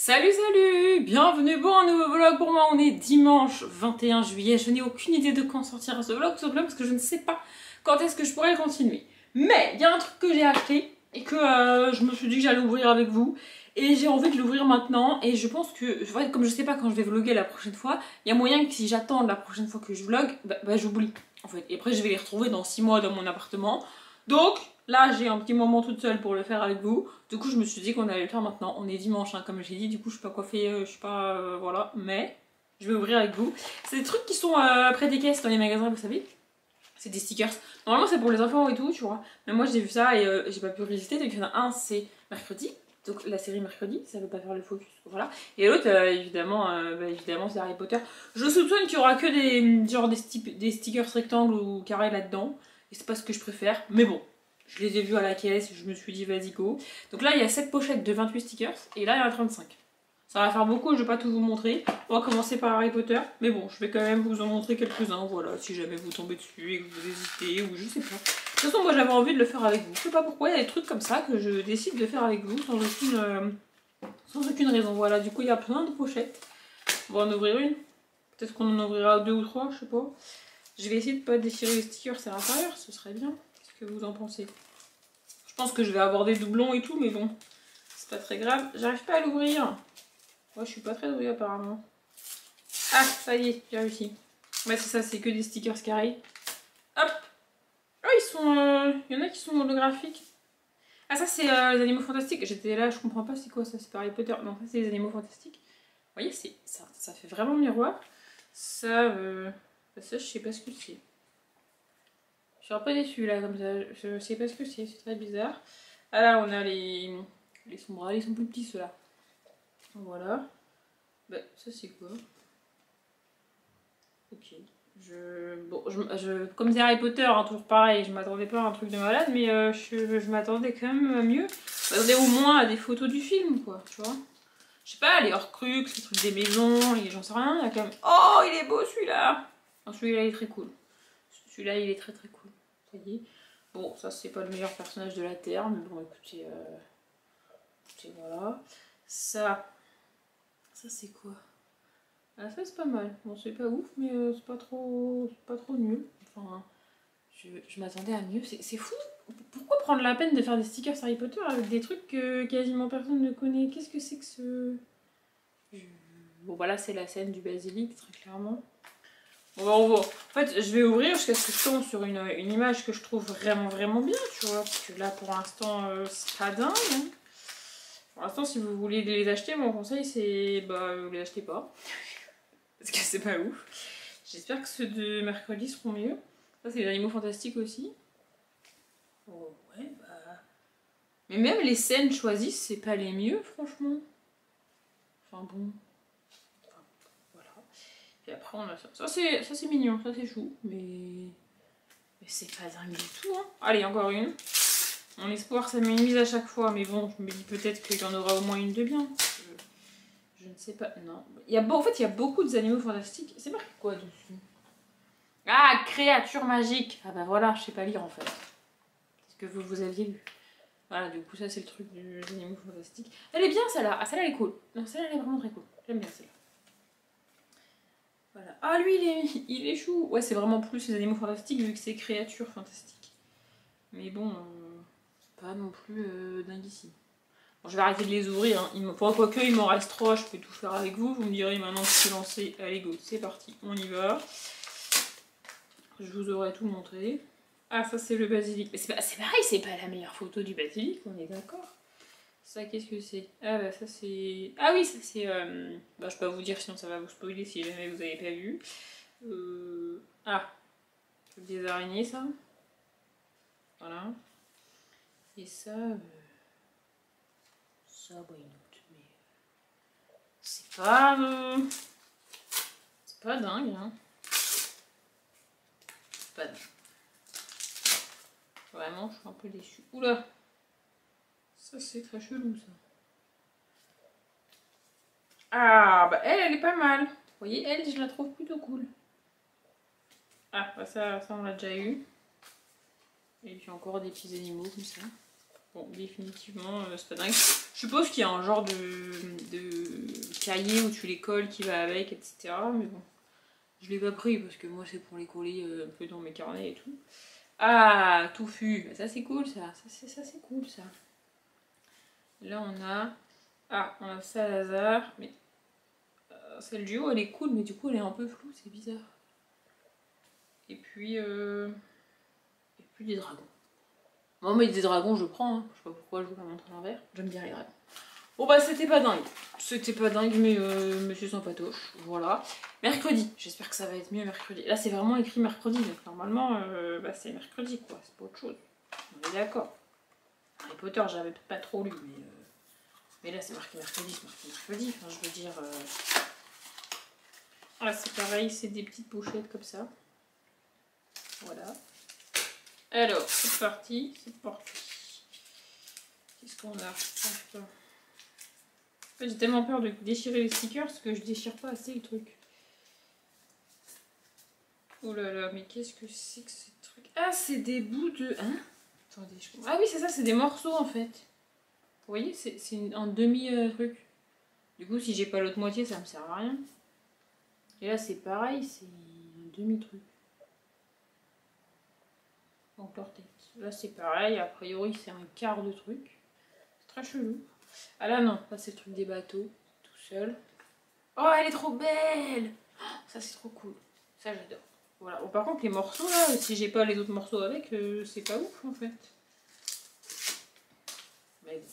Salut salut, bienvenue pour un nouveau vlog. Pour moi on est dimanche 21 juillet, je n'ai aucune idée de quand sortira ce vlog parce que je ne sais pas quand est-ce que je pourrais continuer. Mais il y a un truc que j'ai acheté et que je me suis dit que j'allais ouvrir avec vous et j'ai envie de l'ouvrir maintenant et je pense que, comme je sais pas quand je vais vlogger la prochaine fois, il y a moyen que si j'attends la prochaine fois que je vlog, j'oublie en fait. Et après je vais les retrouver dans 6 mois dans mon appartement. Donc là j'ai un petit moment toute seule pour le faire avec vous. Du coup je me suis dit qu'on allait le faire maintenant. On est dimanche hein, comme j'ai dit, du coup je suis pas coiffée, je suis pas... voilà. Mais je vais ouvrir avec vous. C'est des trucs qui sont près des caisses dans les magasins, vous savez. C'est des stickers. Normalement c'est pour les enfants et tout, tu vois. Mais moi j'ai vu ça et j'ai pas pu résister. Donc il y en a un, c'est mercredi. Donc la série mercredi, ça veut pas faire le focus, voilà. Et l'autre, évidemment, évidemment c'est Harry Potter. Je soupçonne qu'il y aura que des stickers rectangles ou carrés là-dedans. Et c'est pas ce que je préfère. Mais bon, je les ai vus à la caisse, je me suis dit vas-y go. Donc là il y a 7 pochettes de 28 stickers et là il y en a 35. Ça va faire beaucoup, je vais pas tout vous montrer. On va commencer par Harry Potter. Mais bon, je vais quand même vous en montrer quelques-uns, voilà, si jamais vous tombez dessus et que vous hésitez ou je sais pas. De toute façon, moi j'avais envie de le faire avec vous. Je sais pas pourquoi, il y a des trucs comme ça que je décide de faire avec vous sans aucune raison. Voilà, du coup il y a plein de pochettes. On va en ouvrir une. Peut-être qu'on en ouvrira 2 ou 3, je sais pas. Je vais essayer de pas déchirer les stickers à l'intérieur, ce serait bien. Qu'est-ce que vous en pensez? Je pense que je vais avoir des doublons et tout, mais bon, c'est pas très grave. J'arrive pas à l'ouvrir. Moi je suis pas très douée apparemment. Ah, ça y est, j'ai réussi. Ouais, c'est ça, c'est que des stickers carrés. Hop! Oh, ils sont. Il y en a qui sont holographiques. Ah, ça, c'est les animaux fantastiques. J'étais là, je comprends pas, c'est quoi ça? C'est pas Harry Potter. Non, ça, c'est les animaux fantastiques. Vous voyez, ça fait vraiment miroir. Ça, ça, je sais pas ce que c'est. Je suis un peu déçue là, comme ça. Je sais pas ce que c'est très bizarre. Ah là, on a les sombres. Ils sont plus petits ceux-là. Voilà. Bah, ça, c'est quoi? Ok. Comme c'est Harry Potter, hein, toujours pareil, je m'attendais pas à un truc de malade, mais je m'attendais quand même à mieux. Je m'attendais au moins à des photos du film, quoi, tu vois. Je sais pas, les Horcruxes, les trucs des maisons, j'en sais rien, il y a quand même... Oh, il est beau celui-là! Celui-là, il est très cool. Celui-là, il est très très cool. Vous voyez. Bon, ça, c'est pas le meilleur personnage de la Terre, mais bon, écoutez, voilà. Ça c'est quoi? Ah, ça c'est pas mal. Bon, c'est pas ouf, mais c'est pas trop nul. Enfin, je m'attendais à mieux. C'est fou. Pourquoi prendre la peine de faire des stickers Harry Potter avec des trucs que quasiment personne ne connaît? Qu'est-ce que c'est que ce... Bon, bah là, c'est la scène du basilic, très clairement. Bon, bah, on va... En fait, je vais ouvrir jusqu'à ce que je tombe sur une image que je trouve vraiment bien, tu vois. Parce que là, pour l'instant, c'est pas dingue. Hein. Pour l'instant, si vous voulez les acheter, mon conseil, c'est... Bah, vous les achetez pas. Parce que c'est pas ouf. J'espère que ceux de mercredi seront mieux. Ça, c'est les animaux fantastiques aussi. Oh, ouais, bah... Mais même les scènes choisies, c'est pas les mieux, franchement. Enfin, bon. Enfin, voilà. Et après, on a ça. Ça, c'est mignon, ça, c'est chou. Mais c'est pas dingue du tout, hein. Allez, encore une. Mon espoir, ça m'énuise à chaque fois. Mais bon, je me dis peut-être qu'il y en aura au moins une de bien. Je ne sais pas, non. En fait, il y a beaucoup d'animaux fantastiques. C'est marqué quoi dessus? Ah, créature magique. Ah bah voilà, je sais pas lire en fait. C'est ce que vous aviez lu. Voilà, du coup, ça c'est le truc des animaux fantastiques. Elle est bien celle-là. Ah, celle-là elle est cool. Non, celle-là elle est vraiment très cool. J'aime bien celle-là. Voilà. Ah, lui il est chou. Ouais, c'est vraiment plus les animaux fantastiques vu que c'est créatures fantastiques. Mais bon, c'est pas non plus dinguissime. Bon, je vais arrêter de les ouvrir. Hein. Quoique, il m'en reste 3, je peux tout faire avec vous. Vous me direz maintenant que c'est lancé. Allez, go, c'est parti, on y va. Je vous aurai tout montré. Ah, ça, c'est le basilic. Mais c'est pareil, c'est pas la meilleure photo du basilic, on est d'accord. Ça, qu'est-ce que c'est? Ah, bah, ça, c'est... Ah oui, ça, c'est... Bah, je peux pas vous dire, sinon ça va vous spoiler si jamais vous avez pas vu. Ah, des araignées, ça. Voilà. Et ça... Ça, bah, une autre, mais... C'est pas dingue, hein. C'est pas dingue. Vraiment, je suis un peu déçue. Oula! Ça, c'est très chelou, ça. Ah, bah elle est pas mal. Vous voyez, elle, je la trouve plutôt cool. Ah, bah ça on l'a déjà eu. Et puis encore des petits animaux comme ça. Bon, définitivement, c'est pas dingue. Je suppose qu'il y a un genre de cahier où tu les colles qui va avec, etc. Mais bon, je l'ai pas pris parce que moi c'est pour les coller un peu dans mes carnets et tout. Ah, touffu, ça c'est cool ça, ça c'est cool ça. Là on a... Ah, on a Salazar, mais celle du haut elle est cool, mais du coup elle est un peu floue, c'est bizarre. Et puis des dragons. Bon, mais des dragons je prends, hein. Je sais pas pourquoi je vous la montre à l'envers, j'aime bien les dragons. Bon bah c'était pas dingue, mais c'est sympatoche, voilà. Mercredi, j'espère que ça va être mieux mercredi. Là c'est vraiment écrit mercredi, donc normalement c'est mercredi quoi, c'est pas autre chose. On est d'accord. Harry Potter j'avais pas trop lu, mais là c'est marqué mercredi, enfin je veux dire... Ah c'est pareil, c'est des petites pochettes comme ça. Voilà. Alors, c'est parti, Qu'est-ce qu'on a? En fait, j'ai tellement peur de déchirer les stickers parce que je déchire pas assez le truc. Oh là là, mais qu'est-ce que c'est que ces trucs? Ah, c'est des bouts de... Hein? Attendez, je... Ah oui, c'est ça, c'est des morceaux en fait. Vous voyez, c'est un demi-truc. Du coup, si j'ai pas l'autre moitié, ça me sert à rien. Et là, c'est pareil, c'est un demi-truc. Donc leur tête. Là, c'est pareil, a priori, c'est un quart de truc. C'est très chelou. Ah là, non, là, c'est le truc des bateaux, tout seul. Oh, elle est trop belle! Oh, ça, c'est trop cool. Ça, j'adore. Voilà. Bon, par contre, les morceaux, là, si j'ai pas les autres morceaux avec, c'est pas ouf, en fait. Mais bon.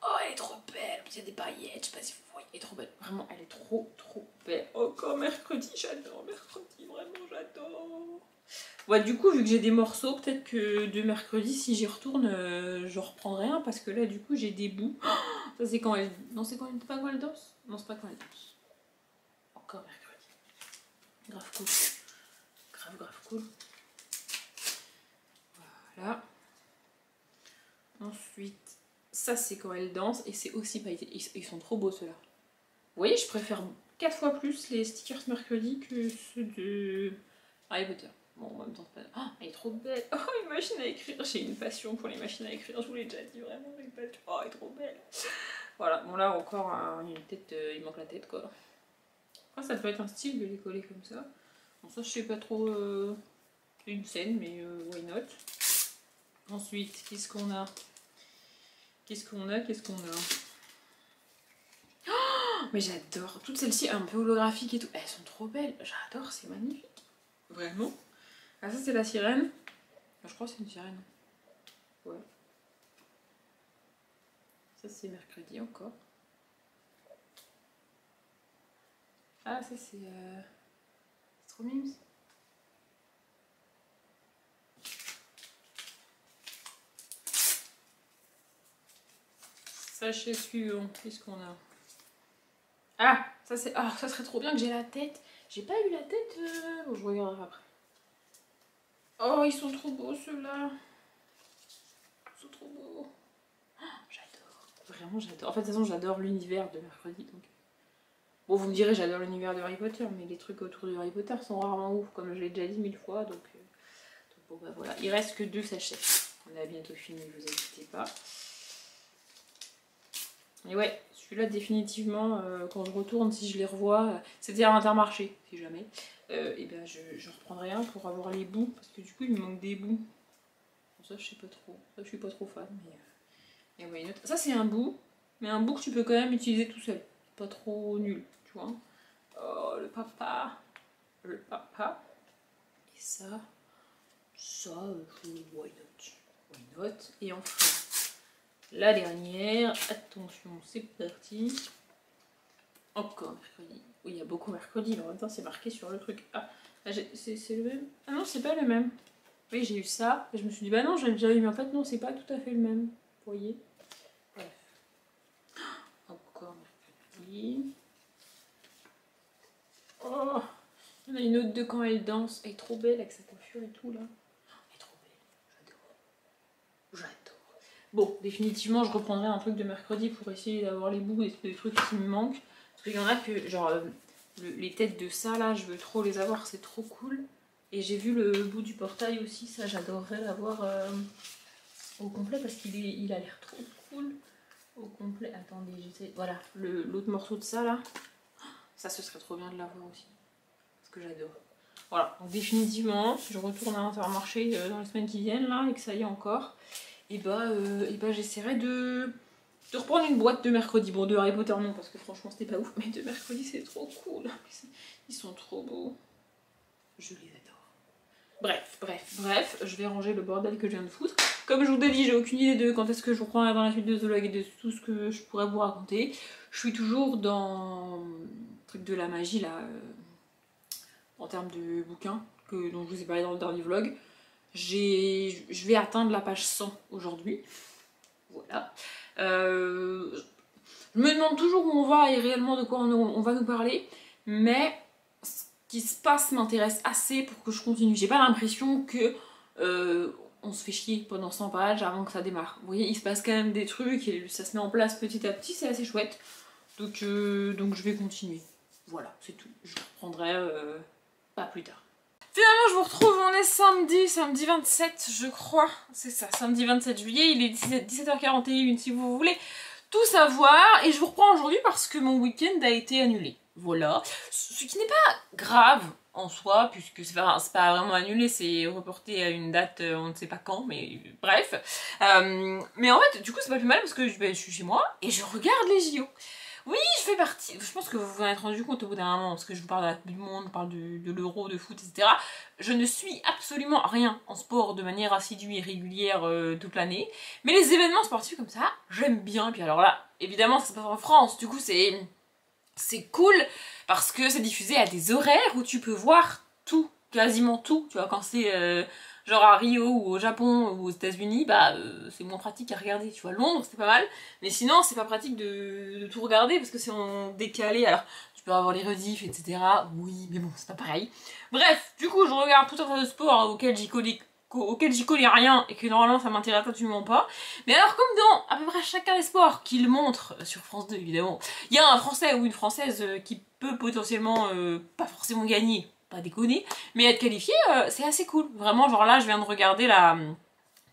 Oh, elle est trop belle! Il y a des paillettes, je sais pas si vous voyez. Elle est trop belle. Vraiment, elle est trop, trop belle. Encore mercredi, j'adore mercredi. Vraiment, j'adore. Ouais, du coup, vu que j'ai des morceaux, peut-être que de mercredi, si j'y retourne, je reprendrai un parce que là, du coup, j'ai des bouts. Oh, ça, c'est quand elle... Non, c'est pas quand elle danse? Non, c'est pas quand elle danse. Encore mercredi. Grave cool. Grave cool. Voilà. Ensuite, ça, c'est quand elle danse et c'est aussi pailleté. Ils sont trop beaux, ceux-là. Vous voyez, je préfère 4 fois plus les stickers mercredi que ceux de Harry Potter. Bon, en même temps, c'est pas... Oh, elle est trop belle. Oh, une machine à écrire. J'ai une passion pour les machines à écrire. Je vous l'ai déjà dit, vraiment. J'ai une passion. Oh, elle est trop belle. Voilà. Bon, là, encore, une tête, il manque la tête, quoi. Après, ça peut être un style de les coller comme ça. Bon, ça, je sais pas trop une scène, mais why not. Ensuite, qu'est-ce qu'on a? Oh, mais j'adore. Toutes celles-ci, un peu holographiques et tout. Elles sont trop belles. J'adore, c'est magnifique. Vraiment. Ah, ça, c'est la sirène. Je crois que c'est une sirène. Ouais. Ça, c'est mercredi encore. Ah, ça, c'est trop mime. Sachet suivant. Qu'est-ce qu'on a? Ah, ça, c'est... Ah, ça serait trop bien que j'ai la tête. J'ai pas eu la tête. Bon, je regarderai après. Oh, ils sont trop beaux, ceux-là. Ils sont trop beaux. Oh, j'adore. Vraiment, j'adore. En fait, de toute façon, j'adore l'univers de mercredi. Donc... Bon, vous me direz, j'adore l'univers de Harry Potter, mais les trucs autour de Harry Potter sont rarement ouf, comme je l'ai déjà dit 1000 fois. Donc bon, bah voilà. Il reste que 2 sachets. On a bientôt fini, vous inquiétez pas. Et ouais, celui-là, définitivement, quand je retourne, si je les revois, c'était à Intermarché, si jamais, et ben je reprendrai un pour avoir les bouts, parce que du coup, il me manque des bouts. Bon, ça, je sais pas trop. Ça, je suis pas trop fan, mais ouais, une autre. Ça, c'est un bout, mais un bout que tu peux quand même utiliser tout seul. Pas trop nul, tu vois. Oh, le papa. Le papa. Et ça, why not? Why not? Et enfin, la dernière, attention, c'est parti. Encore mercredi. Oui, il y a beaucoup mercredi, mais en même temps, c'est marqué sur le truc. Ah, c'est le même? Ah non, c'est pas le même. Oui, j'ai eu ça, et je me suis dit, bah non, j'ai déjà eu, mais en fait, non, c'est pas tout à fait le même. Vous voyez? Bref. Encore mercredi. Oh, il y en a une autre de quand elle danse. Elle est trop belle avec sa coiffure et tout, là. Elle est trop belle. J'adore. Bon, définitivement, je reprendrai un truc de mercredi pour essayer d'avoir les bouts et des trucs qui me manquent. Parce qu'il y en a que, genre, les têtes de ça, là, je veux trop les avoir, c'est trop cool. Et j'ai vu le bout du portail aussi, ça, j'adorerais l'avoir au complet parce il a l'air trop cool. Au complet, attendez, j'essaie. Voilà, l'autre morceau de ça là. Ça, ce serait trop bien de l'avoir aussi. Parce que j'adore. Voilà, donc définitivement, si je retourne à Intermarché dans les semaines qui viennent là et que ça y est encore, et bah j'essaierai de reprendre une boîte de mercredi. Bon, de Harry Potter non, parce que franchement c'était pas ouf, mais de mercredi c'est trop cool. Ils sont trop beaux. Je les adore. Bref, je vais ranger le bordel que je viens de foutre. Comme je vous l'ai dit, j'ai aucune idée de quand est-ce que je reprends dans la suite de The Vlog et de tout ce que je pourrais vous raconter. Je suis toujours dans le truc de la magie là, en termes de bouquins dont je vous ai parlé dans le dernier vlog. Je vais atteindre la page 100 aujourd'hui. Voilà. Je me demande toujours où on va et réellement de quoi on va nous parler, mais ce qui se passe m'intéresse assez pour que je continue. J'ai pas l'impression que on se fait chier pendant 100 pages avant que ça démarre. Vous voyez, il se passe quand même des trucs et ça se met en place petit à petit, c'est assez chouette. Donc je vais continuer. Voilà, c'est tout. Je reprendrai pas plus tard. Finalement, je vous retrouve, on est samedi 27, je crois. C'est ça, samedi 27 juillet, il est 17h41 si vous voulez tout savoir. Et je vous reprends aujourd'hui parce que mon week-end a été annulé. Voilà. Ce qui n'est pas grave en soi, puisque c'est pas vraiment annulé, c'est reporté à une date, on ne sait pas quand, mais bref. Mais en fait, du coup, c'est pas plus mal parce que je suis chez moi et je regarde les JO. Oui, je fais partie. Je pense que vous vous en êtes rendu compte au bout d'un moment, parce que je vous parle de la Coupe du Monde, je parle de l'Euro, de foot, etc. Je ne suis absolument rien en sport de manière assidue et régulière toute l'année. Mais les événements sportifs comme ça, j'aime bien. Et puis alors là, évidemment, ça se passe en France. Du coup, c'est cool parce que c'est diffusé à des horaires où tu peux voir tout, quasiment tout. Tu vois, quand c'est genre à Rio ou au Japon ou aux États-Unis, bah c'est moins pratique à regarder. Tu vois, Londres c'est pas mal, mais sinon c'est pas pratique de tout regarder parce que c'est en décalé. Alors tu peux avoir les rediffs, etc. Oui, mais bon, c'est pas pareil. Bref, du coup, je regarde tout un tas de sports auxquels j'y connais rien et que normalement ça m'intéresse absolument pas. Mais alors, comme dans à peu près chacun des sports qu'ils montrent sur France 2, évidemment, il y a un Français ou une Française qui peut potentiellement pas forcément gagner, pas déconner, mais être qualifié, c'est assez cool. Vraiment, genre là, je viens de regarder la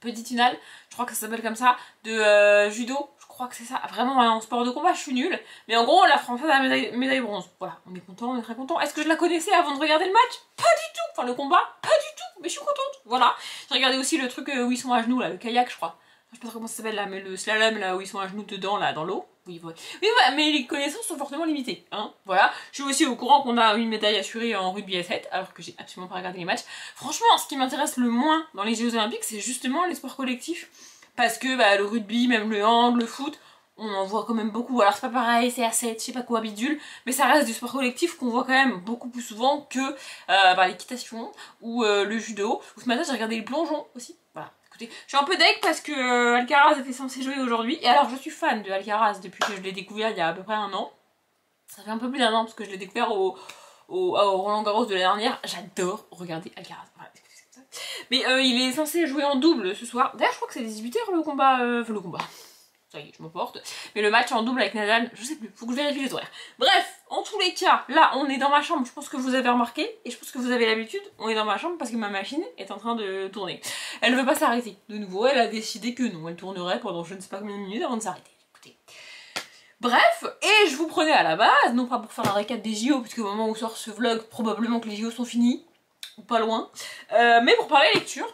petite finale, je crois que ça s'appelle comme ça, de judo. Je crois que c'est ça. Vraiment, en sport de combat, je suis nulle. Mais en gros, la Française a la médaille bronze. Voilà, on est content, on est très content. Est-ce que je la connaissais avant de regarder le match? Pas du tout. Enfin, le combat, pas du tout. Mais je suis contente. Voilà. J'ai regardé aussi le truc où ils sont à genoux, là, le kayak, je crois. Je sais pas trop comment ça s'appelle là, mais le slalom, là, où ils sont à genoux dedans, là, dans l'eau. Oui, ouais. Oui, ouais, mais les connaissances sont fortement limitées, hein. Voilà. Je suis aussi au courant qu'on a une médaille assurée en rugby à 7, alors que j'ai absolument pas regardé les matchs. Franchement, ce qui m'intéresse le moins dans les Jeux Olympiques, c'est justement les sports collectifs. Parce que bah, le rugby, même le hand, le foot, on en voit quand même beaucoup. Alors c'est pas pareil, c'est à 7, je sais pas quoi, bidule, mais ça reste du sport collectif qu'on voit quand même beaucoup plus souvent que bah, l'équitation ou le judo. Ou ce matin j'ai regardé le plongeon aussi. Voilà. Écoutez, je suis un peu deg parce que Alcaraz était censé jouer aujourd'hui. Et alors je suis fan de Alcaraz depuis que je l'ai découvert il y a à peu près un an. Ça fait un peu plus d'un an parce que je l'ai découvert au Roland Garros de l'année dernière. J'adore regarder Alcaraz. Voilà. Mais il est censé jouer en double ce soir. D'ailleurs je crois que c'est 18h le combat. Le combat. Ça y est, je m'emporte. Mais le match en double avec Nadal, je sais plus, faut que je vérifie les horaires. Bref, en tous les cas, là on est dans ma chambre, je pense que vous avez remarqué, et je pense que vous avez l'habitude, on est dans ma chambre parce que ma machine est en train de tourner. Elle ne veut pas s'arrêter. De nouveau, elle a décidé que non, elle tournerait pendant je ne sais pas combien de minutes avant de s'arrêter. Écoutez. Bref, et je vous prenais à la base, non pas pour faire un récap des JO, puisque au moment où sort ce vlog, probablement que les JO sont finis, ou pas loin, mais pour parler lecture.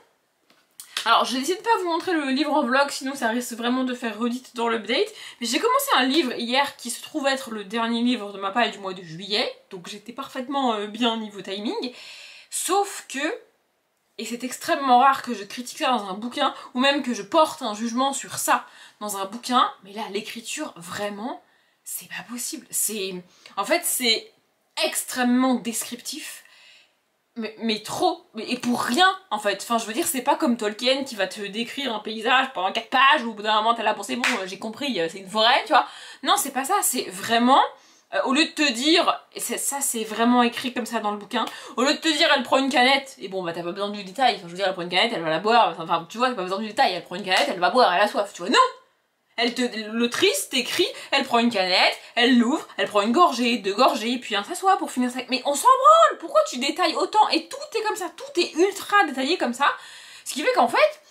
Alors j'ai décidé de pas vous montrer le livre en vlog, sinon ça risque vraiment de faire redite dans l'update. Mais j'ai commencé un livre hier qui se trouve être le dernier livre de ma pile du mois de juillet. Donc j'étais parfaitement bien niveau timing. Sauf que, et c'est extrêmement rare que je critique ça dans un bouquin, ou même que je porte un jugement sur ça dans un bouquin, mais là l'écriture vraiment, c'est pas possible. En fait c'est extrêmement descriptif. Mais trop, et pour rien en fait, enfin je veux dire c'est pas comme Tolkien qui va te décrire un paysage pendant 4 pages où au bout d'un moment t'as la pensée bon j'ai compris c'est une forêt tu vois, non c'est pas ça, c'est vraiment au lieu de te dire, et ça c'est vraiment écrit comme ça dans le bouquin, au lieu de te dire elle prend une canette, et bon bah t'as pas besoin du détail, enfin je veux dire elle prend une canette, elle va la boire, enfin tu vois t'as pas besoin du détail, elle prend une canette, elle va boire, elle a soif, tu vois, non! L'autrice t'écrit, elle prend une canette, elle l'ouvre, elle prend une gorgée, 2 gorgées, puis un s'assoit pour finir ça. Mais on s'en branle, pourquoi tu détailles autant? Et tout est comme ça, tout est ultra détaillé comme ça. Ce qui fait qu'en fait,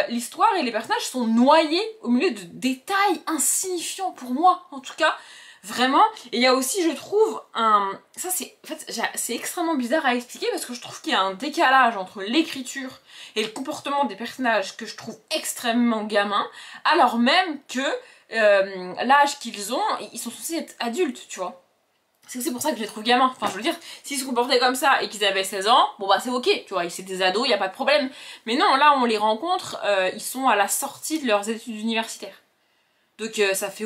l'histoire et les personnages sont noyés au milieu de détails insignifiants pour moi, en tout cas. Vraiment. Et il y a aussi, je trouve, ça c'est... En fait, c'est extrêmement bizarre à expliquer parce que je trouve qu'il y a un décalage entre l'écriture et le comportement des personnages que je trouve extrêmement gamin, alors même que l'âge qu'ils ont, ils sont censés être adultes, tu vois. C'est aussi pour ça que je les trouve gamins. Enfin, je veux dire, s'ils se comportaient comme ça et qu'ils avaient 16 ans, bon bah c'est ok, tu vois, c'est des ados, il n'y a pas de problème. Mais non, là on les rencontre, ils sont à la sortie de leurs études universitaires. Donc ça fait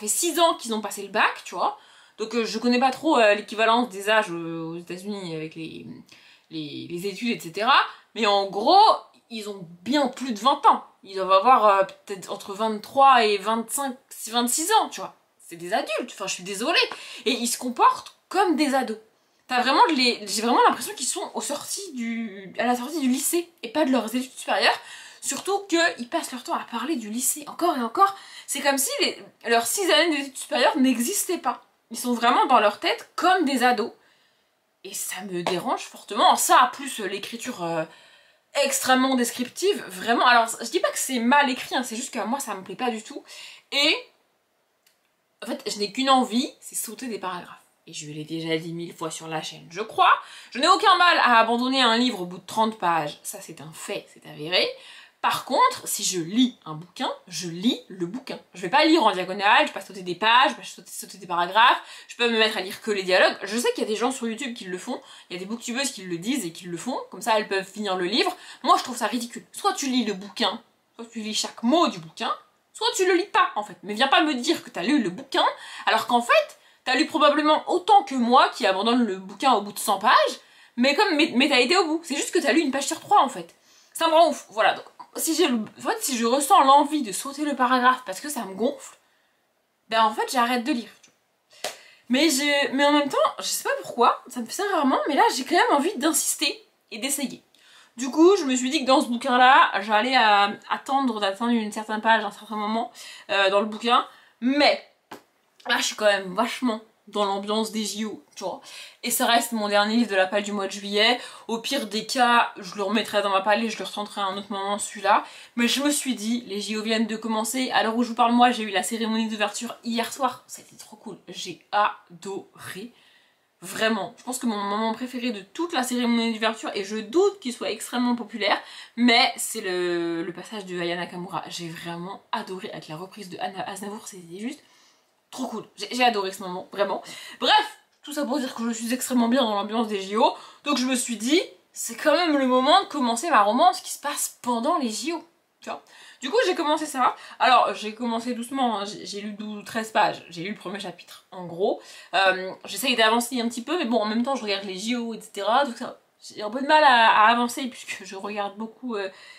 6 ans qu'ils ont passé le bac, tu vois. Donc je connais pas trop l'équivalence des âges aux États-Unis avec les études, etc. Mais en gros, ils ont bien plus de 20 ans. Ils doivent avoir peut-être entre 23 et 25, 26 ans, tu vois. C'est des adultes, enfin je suis désolée. Et ils se comportent comme des ados. J'ai vraiment l'impression qu'ils sont à la sortie du lycée et pas de leurs études supérieures. Surtout qu'ils passent leur temps à parler du lycée encore et encore. C'est comme si leurs 6 années d'études supérieures n'existaient pas. Ils sont vraiment dans leur tête comme des ados. Et ça me dérange fortement. Ça, plus l'écriture extrêmement descriptive, vraiment. Alors, je dis pas que c'est mal écrit, hein, c'est juste que moi, ça me plaît pas du tout. Et en fait, je n'ai qu'une envie, c'est sauter des paragraphes. Et je l'ai déjà dit 1000 fois sur la chaîne, je crois. Je n'ai aucun mal à abandonner un livre au bout de 30 pages. Ça, c'est un fait, c'est avéré. Par contre, si je lis un bouquin, je lis le bouquin. Je vais pas lire en diagonale, je vais pas sauter des pages, je vais pas sauter des paragraphes, je peux me mettre à lire que les dialogues. Je sais qu'il y a des gens sur YouTube qui le font, il y a des booktubeuses qui le disent et qui le font, comme ça elles peuvent finir le livre. Moi je trouve ça ridicule. Soit tu lis le bouquin, soit tu lis chaque mot du bouquin, soit tu le lis pas en fait. Mais viens pas me dire que t'as lu le bouquin, alors qu'en fait, t'as lu probablement autant que moi qui abandonne le bouquin au bout de 100 pages, mais t'as été au bout. C'est juste que t'as lu une page sur 3 en fait. Ça me rend ouf, voilà. Donc, si je ressens l'envie de sauter le paragraphe parce que ça me gonfle, ben en fait j'arrête de lire. Mais en même temps, je sais pas pourquoi, ça me fait ça rarement, mais là j'ai quand même envie d'insister et d'essayer. Du coup, je me suis dit que dans ce bouquin-là, j'allais attendre d'atteindre une certaine page à un certain moment dans le bouquin, mais là je suis quand même vachement dans l'ambiance des JO, tu vois. Et ça reste mon dernier livre de la palle du mois de juillet. Au pire des cas, je le remettrai dans ma palle et je le retenterai à un autre moment, celui-là. Mais je me suis dit, les JO viennent de commencer. À l'heure où je vous parle, moi, j'ai eu la cérémonie d'ouverture hier soir. C'était trop cool. J'ai adoré. Vraiment. Je pense que mon moment préféré de toute la cérémonie d'ouverture, et je doute qu'il soit extrêmement populaire, mais c'est le passage de Aya Nakamura. J'ai vraiment adoré avec la reprise de Anna Aznavour. C'était juste trop cool, j'ai adoré ce moment, vraiment. Bref, tout ça pour dire que je suis extrêmement bien dans l'ambiance des JO, donc je me suis dit, c'est quand même le moment de commencer ma romance qui se passe pendant les JO, tu vois. Du coup, j'ai commencé ça. Alors, j'ai commencé doucement, hein. J'ai lu 12 ou 13 pages, j'ai lu le premier chapitre, en gros. J'essaye d'avancer un petit peu, mais bon, en même temps, je regarde les JO, etc. Donc ça, j'ai un peu de mal à avancer, puisque je regarde beaucoup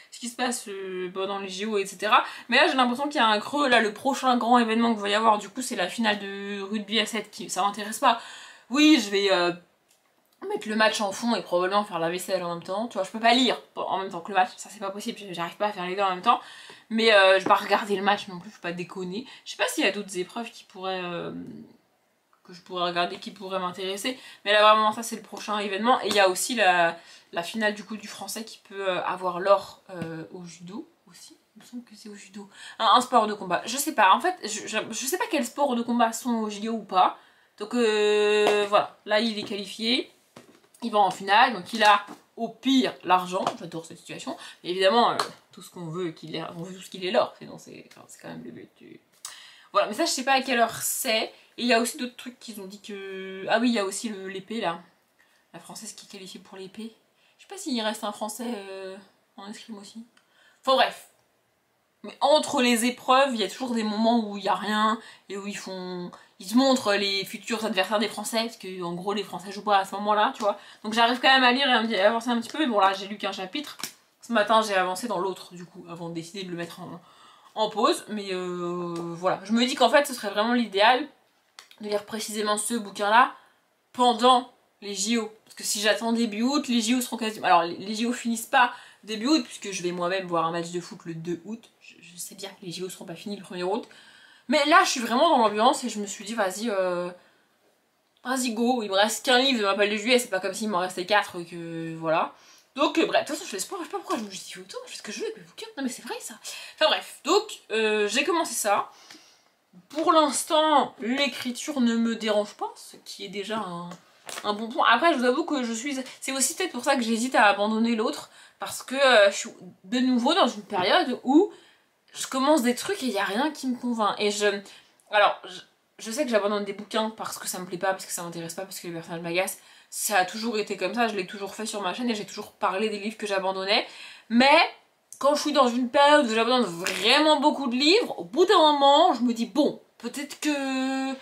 ce qui se passe dans les JO, etc. Mais là, j'ai l'impression qu'il y a un creux. Là, le prochain grand événement qu'il va y avoir, du coup, c'est la finale de rugby à 7, ça m'intéresse pas. Oui, je vais mettre le match en fond et probablement faire la vaisselle en même temps. Tu vois, je peux pas lire en même temps que le match, ça c'est pas possible, j'arrive pas à faire les deux en même temps. Mais je vais pas regarder le match non plus, faut pas déconner. Je sais pas s'il y a d'autres épreuves qui pourraient... que je pourrais regarder, qui pourraient m'intéresser. Mais là, vraiment, ça, c'est le prochain événement. Et il y a aussi la finale, du coup, du français qui peut avoir l'or au judo aussi. Il me semble que c'est au judo. Un sport de combat. Je sais pas. En fait, je sais pas quels sports de combat sont au judo ou pas. Donc, voilà. Là, il est qualifié. Il va en finale. Donc, il a, au pire, l'argent. J'adore cette situation. Mais évidemment, tout ce qu'on veut, on veut tout ce qu'il est l'or. Sinon, c'est quand même le but du... Voilà, mais ça, je sais pas à quelle heure c'est. Et il y a aussi d'autres trucs qu'ils ont dit que... Ah oui, il y a aussi l'épée, là. La française qui est qualifiée pour l'épée. Je sais pas s'il reste un français en escrime aussi. Enfin bref. Mais entre les épreuves, il y a toujours des moments où il y a rien. Et où ils te montrent les futurs adversaires des Français. Parce que, en gros, les Français jouent pas à ce moment-là, tu vois. Donc j'arrive quand même à lire et à avancer un petit peu. Mais bon, là, j'ai lu qu'un chapitre. Ce matin, j'ai avancé dans l'autre, du coup, avant de décider de le mettre en pause. Mais voilà. Je me dis qu'en fait, ce serait vraiment l'idéal de lire précisément ce bouquin-là pendant les JO. Parce que si j'attends début août, les JO seront quasiment... Alors, les JO finissent pas début août, puisque je vais moi-même voir un match de foot le 2 août. Je sais bien que les JO seront pas finis le 1er août. Mais là, je suis vraiment dans l'ambiance et je me suis dit, vas-y, vas-y go. Il me reste qu'un livre de ma palle de juillet, c'est pas comme s'il m'en restait 4 que... Voilà. Donc bref, de toute façon je fais sport, je sais pas pourquoi je me justifie autant, je fais ce que je veux avec mes bouquins. Non mais c'est vrai ça. Enfin bref, donc j'ai commencé ça. Pour l'instant, l'écriture ne me dérange pas, ce qui est déjà un bon point. Après, je vous avoue que je suis... C'est aussi peut-être pour ça que j'hésite à abandonner l'autre, parce que je suis de nouveau dans une période où je commence des trucs et il n'y a rien qui me convainc. Et alors, je sais que j'abandonne des bouquins parce que ça me plaît pas, parce que ça m'intéresse pas, parce que les personnages m'agacent. Ça a toujours été comme ça, je l'ai toujours fait sur ma chaîne et j'ai toujours parlé des livres que j'abandonnais. Mais quand je suis dans une période où j'abandonne vraiment beaucoup de livres, au bout d'un moment, je me dis bon, peut-être que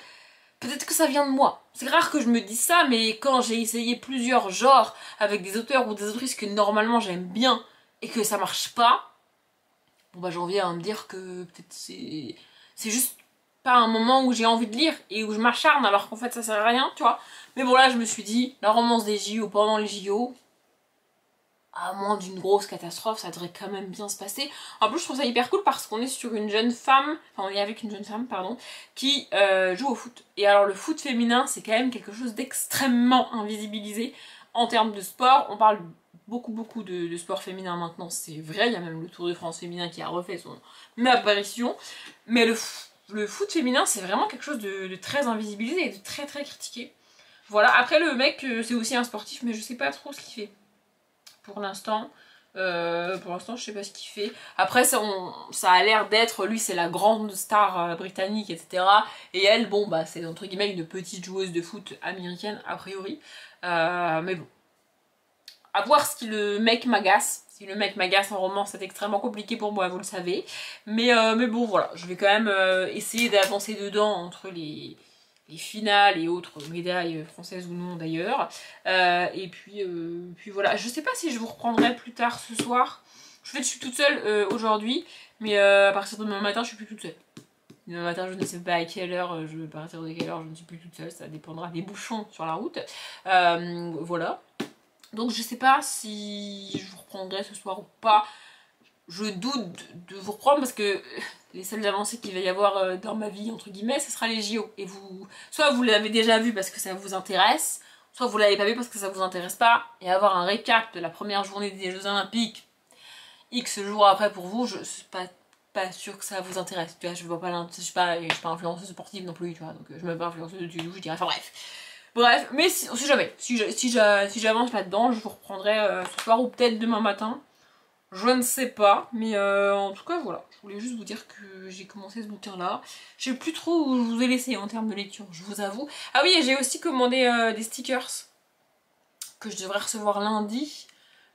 ça vient de moi. C'est rare que je me dise ça, mais quand j'ai essayé plusieurs genres avec des auteurs ou des autrices que normalement j'aime bien et que ça marche pas, bon bah j'en viens à me dire que peut-être c'est juste pas un moment où j'ai envie de lire et où je m'acharne alors qu'en fait ça sert à rien, tu vois. Mais bon là je me suis dit, la romance des JO pendant les JO, à moins d'une grosse catastrophe, ça devrait quand même bien se passer. En plus, je trouve ça hyper cool parce qu'on est sur une jeune femme, enfin on est avec une jeune femme, pardon, qui joue au foot. Et alors le foot féminin, c'est quand même quelque chose d'extrêmement invisibilisé en termes de sport. On parle beaucoup de sport féminin maintenant, c'est vrai, il y a même le Tour de France féminin qui a refait son apparition. Mais le foot féminin, c'est vraiment quelque chose de très invisibilisé et de très critiqué. Voilà, après le mec, c'est aussi un sportif, mais je sais pas trop ce qu'il fait. Pour l'instant, je sais pas ce qu'il fait. Après, ça a l'air d'être, lui, c'est la grande star britannique, etc. Et elle, bon, bah, c'est entre guillemets une petite joueuse de foot américaine, a priori. Mais bon. À voir si le mec m'agace. Si le mec m'agace en roman, c'est extrêmement compliqué pour moi, vous le savez. Mais bon, voilà. Je vais quand même essayer d'avancer dedans entre les finales et autres médailles françaises ou non d'ailleurs. Et puis voilà, je sais pas si je vous reprendrai plus tard ce soir. Je suis toute seule aujourd'hui, mais à partir de demain matin, je suis plus toute seule. Demain matin, je ne sais pas à quelle heure, à partir de quelle heure je ne suis plus toute seule, ça dépendra des bouchons sur la route. Voilà. Donc je sais pas si je vous reprendrai ce soir ou pas. Je doute de vous reprendre parce que les seules avancées qu'il va y avoir dans ma vie, entre guillemets, ce sera les JO. Et vous, soit vous l'avez déjà vu parce que ça vous intéresse, soit vous l'avez pas vu parce que ça vous intéresse pas. Et avoir un récap de la première journée des Jeux Olympiques, X jours après pour vous, je suis pas sûre que ça vous intéresse. Tu vois, je suis pas influenceuse sportive non plus, tu vois, donc je suis même pas influenceuse du tout, je dirais, enfin bref. Bref, mais on sait jamais. Si j'avance là-dedans, je vous reprendrai ce soir ou peut-être demain matin. Je ne sais pas, mais en tout cas voilà, je voulais juste vous dire que j'ai commencé ce bouquin là. Je sais plus trop où je vous ai laissé en termes de lecture, je vous avoue. Ah oui, et j'ai aussi commandé des stickers que je devrais recevoir lundi.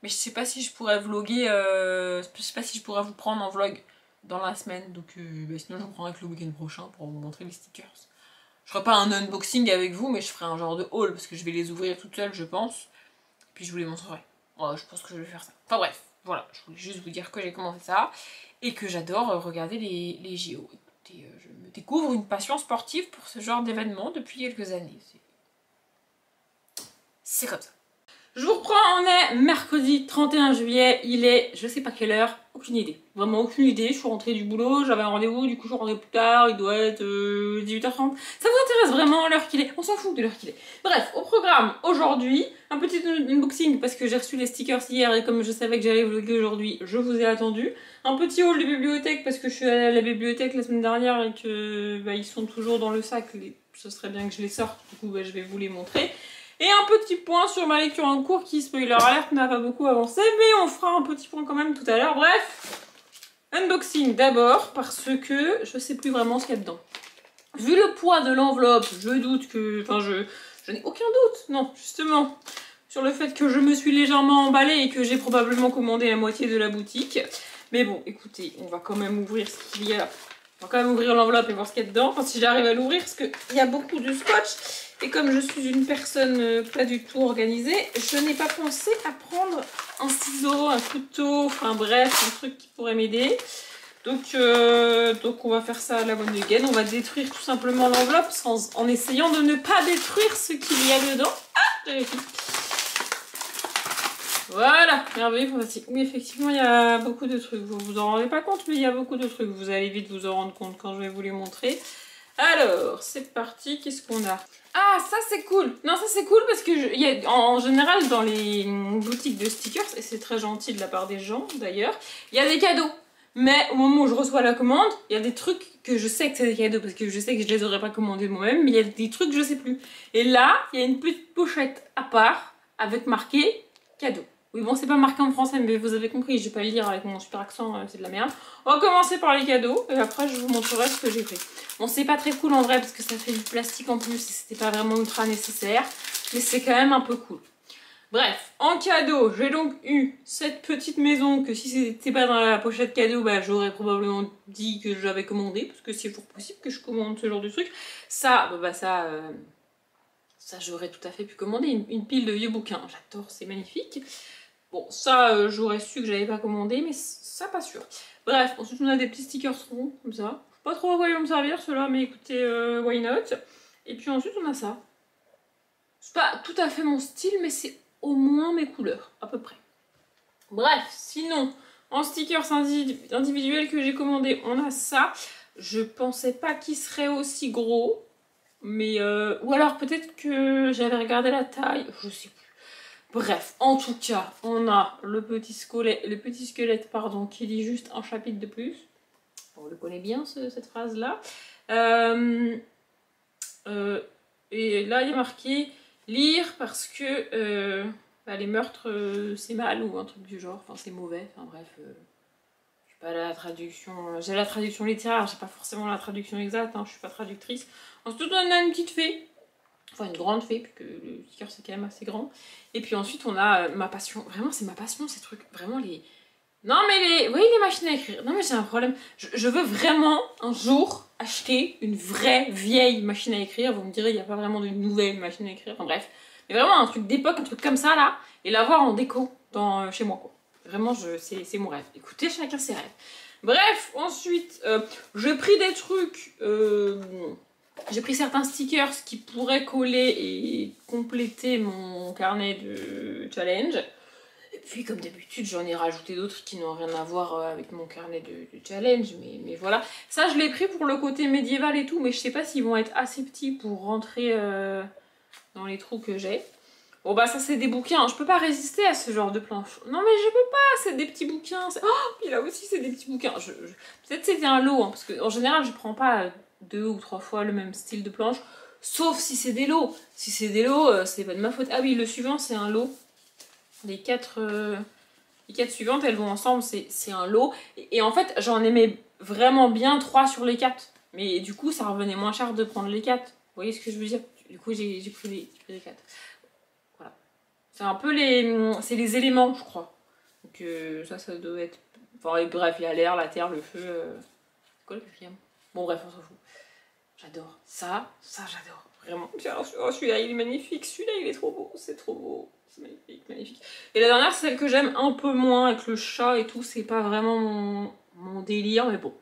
Mais je sais pas si je pourrais vlogger, je sais pas si je pourrais vous prendre en vlog dans la semaine. Donc bah, sinon je vous prendrai que le week-end prochain pour vous montrer les stickers. Je ferai pas un unboxing avec vous, mais je ferai un genre de haul parce que je vais les ouvrir toute seule je pense. Puis je vous les montrerai. Ouais, je pense que je vais faire ça. Enfin bref. Voilà, je voulais juste vous dire que j'ai commencé ça et que j'adore regarder les JO. Écoutez, je me découvre une passion sportive pour ce genre d'événement depuis quelques années. C'est comme ça. Je vous reprends, on est mercredi 31 juillet, il est je sais pas quelle heure, aucune idée. Vraiment aucune idée, je suis rentrée du boulot, j'avais un rendez-vous, du coup je suis rentrée plus tard, il doit être 18h30. Ça vous intéresse vraiment l'heure qu'il est? On s'en fout de l'heure qu'il est. Bref, au programme aujourd'hui, un petit unboxing parce que j'ai reçu les stickers hier et comme je savais que j'allais vlogger aujourd'hui, je vous ai attendu. Un petit haul de bibliothèque parce que je suis allée à la bibliothèque la semaine dernière et que bah, ils sont toujours dans le sac, ce serait bien que je les sorte, du coup bah, je vais vous les montrer. Et un petit point sur ma lecture en cours qui, spoiler alert, n'a pas beaucoup avancé, mais on fera un petit point quand même tout à l'heure. Bref, unboxing d'abord, parce que je sais plus vraiment ce qu'il y a dedans. Vu le poids de l'enveloppe, je doute que... Enfin, je n'ai aucun doute, non, justement, sur le fait que je me suis légèrement emballée et que j'ai probablement commandé la moitié de la boutique. Mais bon, écoutez, on va quand même ouvrir ce qu'il y a. On va quand même ouvrir l'enveloppe et voir ce qu'il y a dedans. Enfin, si j'arrive à l'ouvrir, parce qu'il y a beaucoup de scotch. Et comme je suis une personne pas du tout organisée, je n'ai pas pensé à prendre un ciseau, un couteau, enfin bref, un truc qui pourrait m'aider. Donc on va faire ça à la bonne gaine. On va détruire tout simplement l'enveloppe en essayant de ne pas détruire ce qu'il y a dedans. Ah, j'ai réussi. Voilà, merveilleux, fantastique. Oui, effectivement, il y a beaucoup de trucs. Vous vous en rendez pas compte, mais il y a beaucoup de trucs. Vous allez vite vous en rendre compte quand je vais vous les montrer. Alors, c'est parti. Qu'est-ce qu'on a? Ah, ça c'est cool. Non, ça c'est cool parce que en général dans les boutiques de stickers, et c'est très gentil de la part des gens d'ailleurs, il y a des cadeaux. Mais au moment où je reçois la commande, il y a des trucs que je sais que c'est des cadeaux parce que je sais que je les aurais pas commandés moi-même, mais il y a des trucs que je sais plus. Et là, il y a une petite pochette à part avec marqué cadeau. Oui, bon, c'est pas marqué en français, mais vous avez compris, je vais pas le lire avec mon super accent, c'est de la merde. On va commencer par les cadeaux, et après je vous montrerai ce que j'ai pris. Bon, c'est pas très cool en vrai, parce que ça fait du plastique en plus, et c'était pas vraiment ultra nécessaire, mais c'est quand même un peu cool. Bref, en cadeau, j'ai donc eu cette petite maison que si c'était pas dans la pochette cadeau, bah j'aurais probablement dit que j'avais commandé, parce que c'est fort possible que je commande ce genre de truc. Ça, ça j'aurais tout à fait pu commander, une pile de vieux bouquins, j'adore, c'est magnifique. Bon, ça, j'aurais su que j'avais pas commandé, mais ça, pas sûr. Bref, ensuite on a des petits stickers ronds, comme ça. Je sais pas trop à quoi ils vont me servir, ceux-là, mais écoutez, why not. Et puis ensuite on a ça. C'est pas tout à fait mon style, mais c'est au moins mes couleurs, à peu près. Bref, sinon, en stickers individuels que j'ai commandé, on a ça. Je pensais pas qu'il serait aussi gros, mais... ou alors peut-être que j'avais regardé la taille, je sais plus. Bref, en tout cas, on a le petit squelette, pardon, qui dit juste un chapitre de plus. On le connaît bien, cette phrase-là. Et là, il y a marqué « Lire parce que les meurtres, c'est mal » ou un truc du genre. Enfin, c'est mauvais. Enfin, bref, je sais pas la traduction... J'ai la traduction littéraire, j'ai pas forcément la traduction exacte, hein, je suis pas traductrice. Ensuite, on a une petite fée. Enfin, une grande fée, puisque le sticker c'est quand même assez grand. Et puis ensuite, on a ma passion. Vraiment, c'est ma passion, ces trucs. Vraiment, les... Non, mais les... Vous voyez les machines à écrire? Non, mais j'ai un problème. Je veux vraiment, un jour, acheter une vraie vieille machine à écrire. Vous me direz, il n'y a pas vraiment de nouvelle machine à écrire. Enfin, bref. Mais vraiment, un truc d'époque, un truc comme ça, là. Et l'avoir en déco chez moi, quoi. Vraiment, c'est mon rêve. Écoutez, chacun ses rêves. Bref, ensuite, j'ai pris des trucs... J'ai pris certains stickers qui pourraient coller et compléter mon carnet de challenge. Et puis comme d'habitude j'en ai rajouté d'autres qui n'ont rien à voir avec mon carnet de challenge. Mais voilà. Ça je l'ai pris pour le côté médiéval et tout. Mais je sais pas s'ils vont être assez petits pour rentrer dans les trous que j'ai. Bon bah ça c'est des bouquins. Je peux pas résister à ce genre de planche. Non mais je peux pas. C'est des petits bouquins. Oh, puis là aussi c'est des petits bouquins. Peut-être c'était un lot. Hein, parce qu'en général je prends pas... 2 ou 3 fois le même style de planche, sauf si c'est des lots. Si c'est des lots, c'est pas de ma faute. Ah oui, le suivant c'est un lot. Les 4 suivantes, elles vont ensemble, c'est un lot. Et en fait, j'en aimais vraiment bien 3 sur les 4. Mais du coup, ça revenait moins cher de prendre les 4. Vous voyez ce que je veux dire? Du coup, j'ai pris les 4. Voilà. C'est un peu c'est les éléments, je crois. Donc ça doit être... Enfin, bref, il y a l'air, la terre, le feu... C'est quoi le quatrième? Bon bref, on s'en fout. J'adore. Ça j'adore. Vraiment. Oh, celui-là, il est magnifique. Celui-là, il est trop beau. C'est trop beau. C'est magnifique, magnifique. Et la dernière, c'est celle que j'aime un peu moins avec le chat et tout. C'est pas vraiment mon délire, mais bon.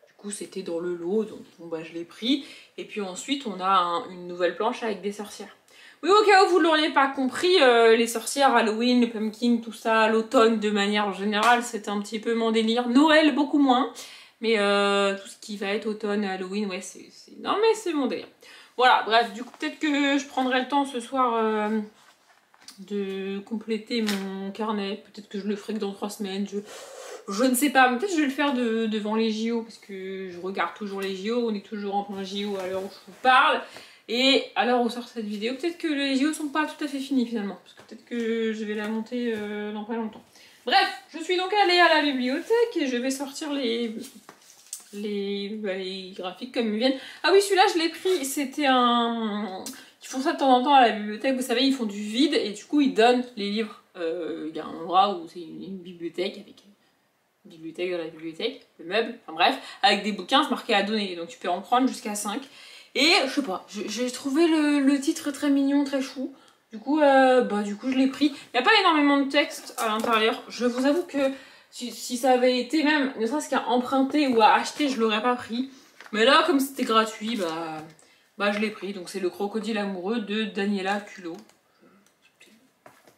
Du coup, c'était dans le lot, donc bon, bah, je l'ai pris. Et puis ensuite, on a une nouvelle planche avec des sorcières. Oui, au cas où vous l'auriez pas compris, les sorcières, Halloween, le pumpkin, tout ça, l'automne de manière générale, c'est un petit peu mon délire. Noël, beaucoup moins. Mais tout ce qui va être automne, Halloween, ouais, non mais c'est mon délire. Voilà, bref, du coup peut-être que je prendrai le temps ce soir de compléter mon carnet. Peut-être que je le ferai que dans 3 semaines, je ne sais pas. Peut-être que je vais le faire devant les JO, parce que je regarde toujours les JO, on est toujours en plein JO à l'heure où je vous parle. Et à l'heure où sort cette vidéo, peut-être que les JO sont pas tout à fait finis finalement, parce que peut-être que je vais la monter dans pas longtemps. Bref, je suis donc allée à la bibliothèque et je vais sortir les graphiques comme ils viennent. Ah oui, celui-là je l'ai pris, c'était un... Ils font ça de temps en temps à la bibliothèque, vous savez, ils font du vide et du coup ils donnent les livres. Il y a un endroit où c'est une bibliothèque avec une bibliothèque dans la bibliothèque, le meuble, enfin bref, avec des bouquins marqués à donner, donc tu peux en prendre jusqu'à 5. Et je sais pas, j'ai trouvé le titre très mignon, très chou. Du coup, je l'ai pris. Il n'y a pas énormément de texte à l'intérieur. Je vous avoue que si ça avait été même, ne serait-ce qu'à emprunter ou à acheter, je l'aurais pas pris. Mais là, comme c'était gratuit, je l'ai pris. Donc c'est Le Crocodile amoureux de Daniela Culot.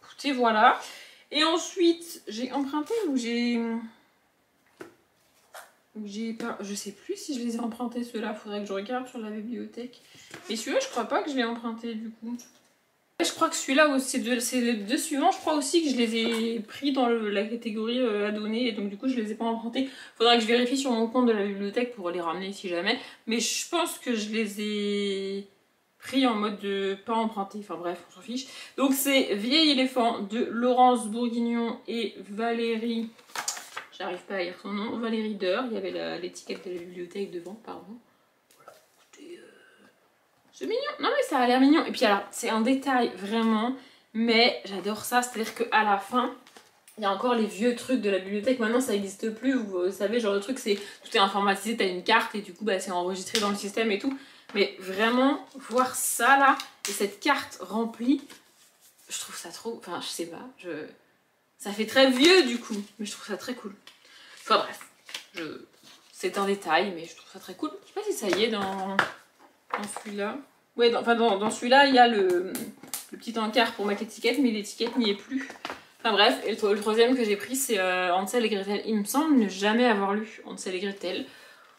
Écoutez, voilà. Et ensuite, j'ai emprunté ou j'ai... Je sais plus si je les ai empruntés ceux-là, faudrait que je regarde sur la bibliothèque. Et celui-là, je crois pas que je l'ai emprunté du coup. Je crois que celui-là aussi, c'est les deux suivants, je crois aussi que je les ai pris dans la catégorie à donner, et donc du coup je les ai pas empruntés. Faudra que je vérifie sur mon compte de la bibliothèque pour les ramener si jamais. Mais je pense que je les ai pris en mode de pas emprunté, enfin bref, on s'en fiche. Donc c'est Vieil éléphant de Laurence Bourguignon et Valérie, j'arrive pas à lire son nom, Valérie Deur, il y avait l'étiquette de la bibliothèque devant, pardon. Voilà, écoutez, c'est mignon, non mais ça a l'air mignon. Et puis alors, c'est un détail vraiment, mais j'adore ça, c'est-à-dire qu'à la fin, il y a encore les vieux trucs de la bibliothèque, maintenant ça n'existe plus, vous savez, genre le truc c'est, tout est informatisé, t'as une carte et du coup bah, c'est enregistré dans le système et tout. Mais vraiment, voir ça là, et cette carte remplie, je trouve ça trop, enfin je sais pas, ça fait très vieux du coup, mais je trouve ça très cool. Enfin bref, c'est un détail, mais je trouve ça très cool. Je sais pas si ça y est dans celui-là. Ouais, dans celui-là, il y a le petit encart pour mettre l'étiquette, mais l'étiquette n'y est plus. Enfin bref, et le troisième que j'ai pris, c'est Hansel et Gretel. Il me semble ne jamais avoir lu Hansel et Gretel.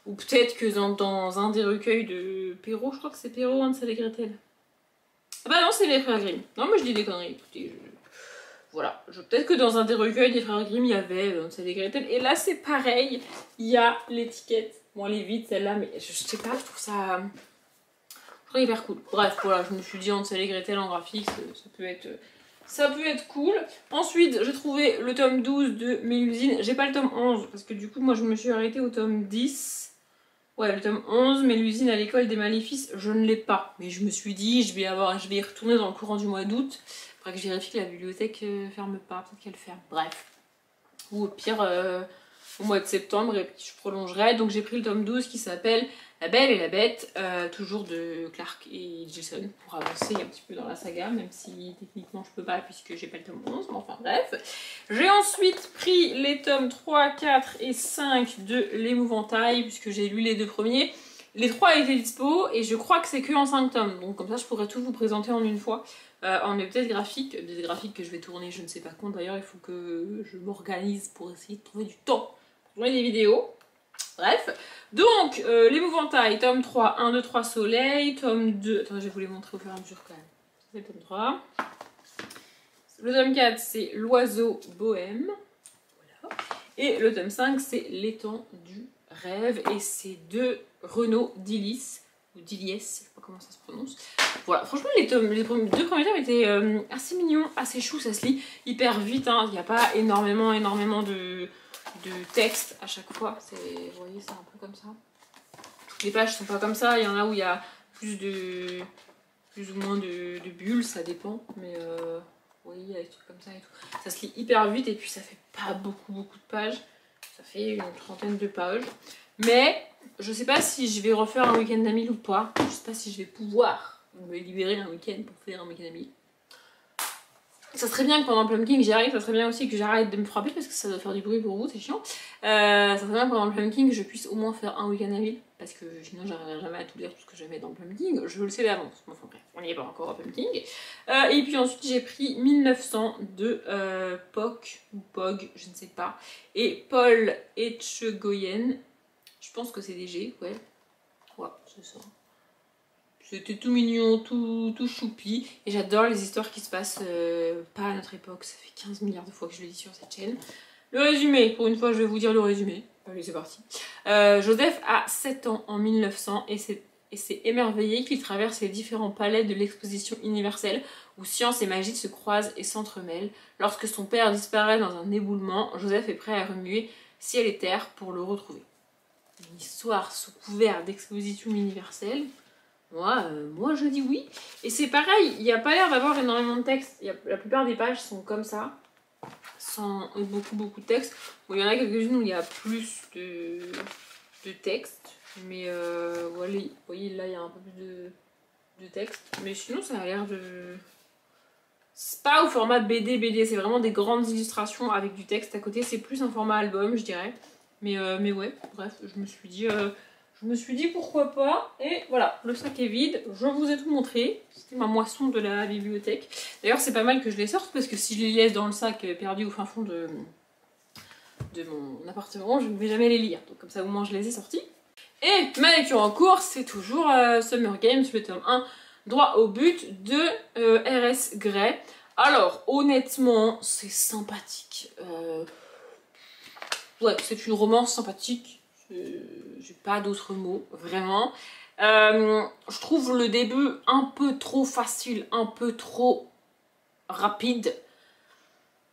Ou peut-être que dans un des recueils de Perrault, je crois que c'est Perrault, Hansel et Gretel. Ah bah non, c'est les frères Grimm. Non, mais je dis des conneries, écoutez. Voilà, peut-être que dans un des recueils des frères Grimm, il y avait Hansel et Gretel. Et là, c'est pareil, il y a l'étiquette. Bon, elle est vide celle-là, mais je sais pas, je trouve ça hyper cool. Bref, voilà, je me suis dit Hansel et Gretel en graphique, ça peut être cool. Ensuite, j'ai trouvé le tome 12 de Mélusine. J'ai pas le tome 11, parce que du coup, moi, je me suis arrêtée au tome 10. Ouais, le tome 11, Mélusine à l'école des maléfices, je ne l'ai pas. Mais je me suis dit, je vais y retourner dans le courant du mois d'août. Faudrait que je vérifie que la bibliothèque ferme pas, peut-être qu'elle ferme. Bref. Ou au pire, au mois de septembre, et puis je prolongerai. Donc j'ai pris le tome 12 qui s'appelle La Belle et la Bête, toujours de Clark et Jason, pour avancer un petit peu dans la saga, même si techniquement je peux pas puisque j'ai pas le tome 11, mais enfin bref. J'ai ensuite pris les tomes 3, 4 et 5 de L'Épouvantail, puisque j'ai lu les deux premiers. Les 3 étaient dispo et je crois que c'est que en 5 tomes, donc comme ça je pourrais tout vous présenter en une fois. En update graphique, des graphiques que je vais tourner, je ne sais pas quand d'ailleurs, il faut que je m'organise pour essayer de trouver du temps pour tourner des vidéos. Bref, donc L'Épouvantail, tome 3, 1, 2, 3 Soleil, tome 2, attends, je vais vous les montrer au fur et à mesure quand même. C'est le tome 3. Le tome 4, c'est L'Oiseau Bohème. Voilà. Et le tome 5, c'est L'étang du rêve. Et c'est de Renaud Dillis, ou Dillies, je sais pas comment ça se prononce. Voilà, franchement, les deux premiers tomes étaient assez mignons, assez chou, ça se lit hyper vite. Hein. Il n'y a pas énormément de texte à chaque fois. Vous voyez, c'est un peu comme ça. Toutes les pages sont pas comme ça. Il y en a où il y a plus ou moins de bulles, ça dépend. Mais vous voyez, il y a des trucs comme ça et tout. Ça se lit hyper vite et puis ça fait pas beaucoup de pages. Ça fait une trentaine de pages. Mais je sais pas si je vais refaire un week-end d'Amile ou pas. Je sais pas si je vais pouvoir me libérer un week-end pour faire un week-end d'Amile. Ça serait bien que pendant Plum King j'y arrive, ça serait bien aussi que j'arrête de me frapper parce que ça doit faire du bruit pour vous, c'est chiant. Ça serait bien que pendant le Plum King je puisse au moins faire un week-end d'Amile parce que sinon j'arriverai jamais à tout lire tout ce que j'aimais dans Plum King, je le sais d'avance. Enfin bref, on n'y est pas encore à Plum King. Et puis ensuite j'ai pris 1900 de Poc ou Pog, je ne sais pas, et Paul Etchegoyen. Je pense que c'est des G, ouais. Ouais, c'est ça. C'était tout mignon, tout choupi. Et j'adore les histoires qui se passent pas à notre époque. Ça fait 15 milliards de fois que je le dis sur cette chaîne. Le résumé, pour une fois je vais vous dire le résumé. Allez, c'est parti. Joseph a 7 ans en 1900 et s'est émerveillé qu'il traverse les différents palais de l'exposition universelle où science et magie se croisent et s'entremêlent. Lorsque son père disparaît dans un éboulement, Joseph est prêt à remuer ciel et terre pour le retrouver. Une histoire sous couvert d'exposition universelle. Moi je dis oui. Et c'est pareil, il n'y a pas l'air d'avoir énormément de texte. La plupart des pages sont comme ça, sans beaucoup de texte. Bon, il y en a quelques-unes où il y a plus de texte. Mais voilà, vous voyez là il y a un peu plus de texte. Mais sinon ça a l'air de... C'est pas au format BD, c'est vraiment des grandes illustrations avec du texte à côté. C'est plus un format album je dirais. Mais ouais, bref, je me suis dit pourquoi pas. Et voilà, le sac est vide, je vous ai tout montré. C'était ma moisson de la bibliothèque. D'ailleurs c'est pas mal que je les sorte parce que si je les laisse dans le sac perdu au fin fond de de mon appartement, je ne vais jamais les lire. Donc comme ça au moins je les ai sortis. Et ma lecture en cours, c'est toujours Summer Games, le tome 1, droit au but de R.S. Gray. Alors honnêtement, c'est sympathique. Ouais, c'est une romance sympathique. J'ai pas d'autres mots, vraiment. Je trouve le début un peu trop facile, un peu trop rapide.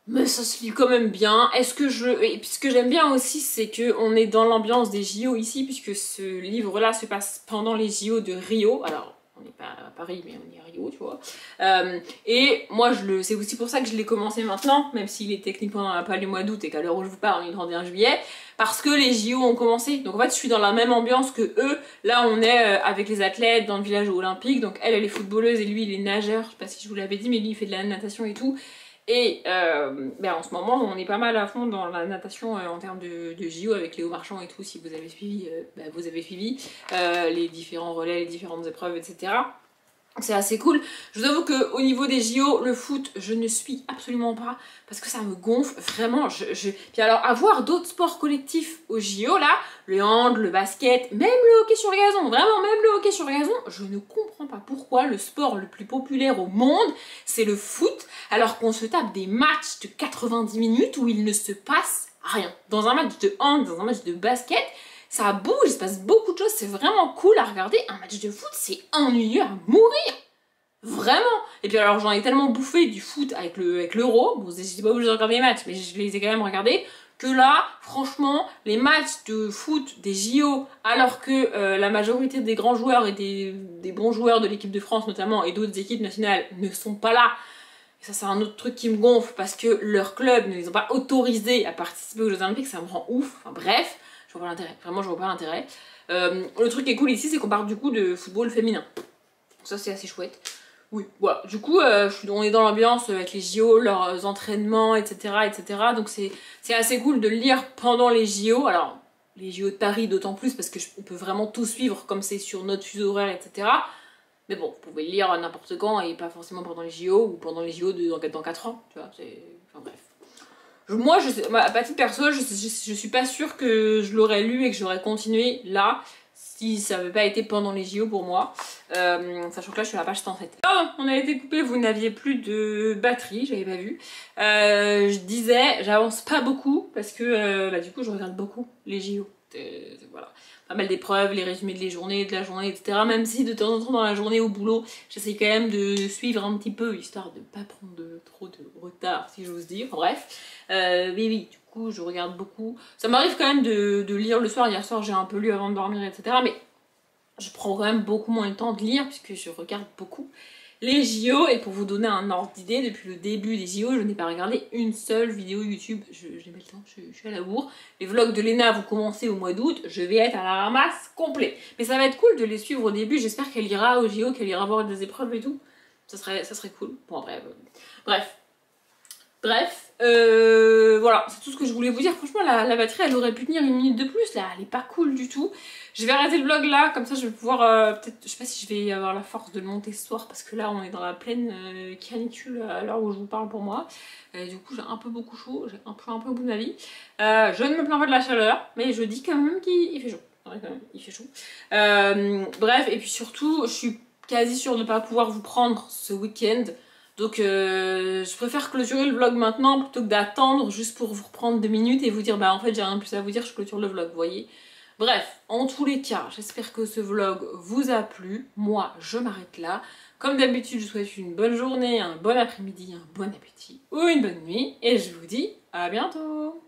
Mais ça se lit quand même bien. Et puis ce que j'aime bien aussi, c'est qu'on est dans l'ambiance des JO ici, puisque ce livre-là se passe pendant les JO de Rio. Alors, on n'est pas à Paris, mais on est à Rio, tu vois. Et moi, c'est aussi pour ça que je l'ai commencé maintenant, même s'il est techniquement pas le mois d'août et qu'à l'heure où je vous parle, on est le 31 juillet. Parce que les JO ont commencé. Donc en fait, je suis dans la même ambiance que eux. Là, on est avec les athlètes dans le village olympique. Donc elle est footballeuse et lui, il est nageur. Je sais pas si je vous l'avais dit, mais lui, il fait de la natation et tout. Et en ce moment, on est pas mal à fond dans la natation en termes de JO avec Léo Marchand et tout. Si vous avez suivi, vous avez suivi les différents relais, les différentes épreuves, etc. C'est assez cool. Je vous avoue qu'au niveau des JO, le foot, je ne suis absolument pas parce que ça me gonfle vraiment. Puis alors, avoir d'autres sports collectifs aux JO, là, le hand, le basket, même le hockey sur le gazon, vraiment, même le hockey sur le gazon, je ne comprends pas pourquoi le sport le plus populaire au monde, c'est le foot, alors qu'on se tape des matchs de 90 minutes où il ne se passe rien. Dans un match de hand, dans un match de basket, ça bouge, il se passe beaucoup de choses, c'est vraiment cool à regarder. Un match de foot, c'est ennuyeux à mourir. Vraiment. Et puis alors j'en ai tellement bouffé du foot avec l'Euro, bon j'étais pas obligée de regarder les matchs, mais je les ai quand même regardés, que là, franchement, les matchs de foot des JO, alors que la majorité des grands joueurs et des bons joueurs de l'équipe de France notamment, et d'autres équipes nationales, ne sont pas là. Et ça c'est un autre truc qui me gonfle, parce que leur club ne les ont pas autorisés à participer aux Jeux Olympiques, ça me rend ouf, enfin bref. Je vois pas l'intérêt, vraiment je vois pas l'intérêt. Le truc qui est cool ici, c'est qu'on parle du coup de football féminin. Donc ça c'est assez chouette. Oui, voilà. Du coup, on est dans l'ambiance avec les JO, leurs entraînements, etc. etc. Donc c'est assez cool de le lire pendant les JO. Alors, les JO de Paris d'autant plus parce qu'on peut vraiment tout suivre comme c'est sur notre fuseau horaire, etc. Mais bon, vous pouvez le lire n'importe quand et pas forcément pendant les JO ou pendant les JO dans 4 ans. Tu vois, enfin bref. Moi, à titre perso, je suis pas sûre que je l'aurais lu et que j'aurais continué là si ça n'avait pas été pendant les JO pour moi. Sachant que là, je suis à la page 107. Oh, on a été coupé, vous n'aviez plus de batterie, j'avais pas vu. Je disais, j'avance pas beaucoup parce que du coup, je regarde beaucoup les JO. Voilà. Pas mal d'épreuves, les résumés de la journée, etc. Même si de temps en temps dans la journée au boulot, j'essaie quand même de suivre un petit peu, histoire de pas prendre trop de retard, si j'ose dire. Enfin, bref, oui, du coup, je regarde beaucoup. Ça m'arrive quand même de lire le soir. Hier soir, j'ai un peu lu avant de dormir, etc. Mais je prends quand même beaucoup moins le temps de lire, puisque je regarde beaucoup les JO. Et pour vous donner un ordre d'idée, depuis le début des JO, je n'ai pas regardé une seule vidéo YouTube. J'ai pas le temps, je suis à la bourre. Les vlogs de Léna vont commencer au mois d'août, je vais être à la ramasse complet. Mais ça va être cool de les suivre au début, j'espère qu'elle ira aux JO, qu'elle ira voir des épreuves et tout. Ça serait cool. Bon après, bref, voilà, c'est tout ce que je voulais vous dire. Franchement, la batterie, elle aurait pu tenir 1 minute de plus, là, elle est pas cool du tout. Je vais arrêter le vlog là, comme ça je vais pouvoir, peut-être, je sais pas si je vais avoir la force de le monter ce soir, parce que là, on est dans la pleine canicule à l'heure où je vous parle pour moi. Du coup, j'ai un peu beaucoup chaud, j'ai un peu au bout de ma vie. Je ne me plains pas de la chaleur, mais je dis quand même qu'il fait chaud. Ouais, quand même, il fait chaud. Bref, et puis surtout, je suis quasi sûre de ne pas pouvoir vous prendre ce week-end. Donc je préfère clôturer le vlog maintenant plutôt que d'attendre juste pour vous reprendre 2 minutes et vous dire bah en fait j'ai rien de plus à vous dire, je clôture le vlog, vous voyez. Bref, en tous les cas, j'espère que ce vlog vous a plu. Moi, je m'arrête là. Comme d'habitude, je vous souhaite une bonne journée, un bon après-midi, un bon appétit ou une bonne nuit. Et je vous dis à bientôt.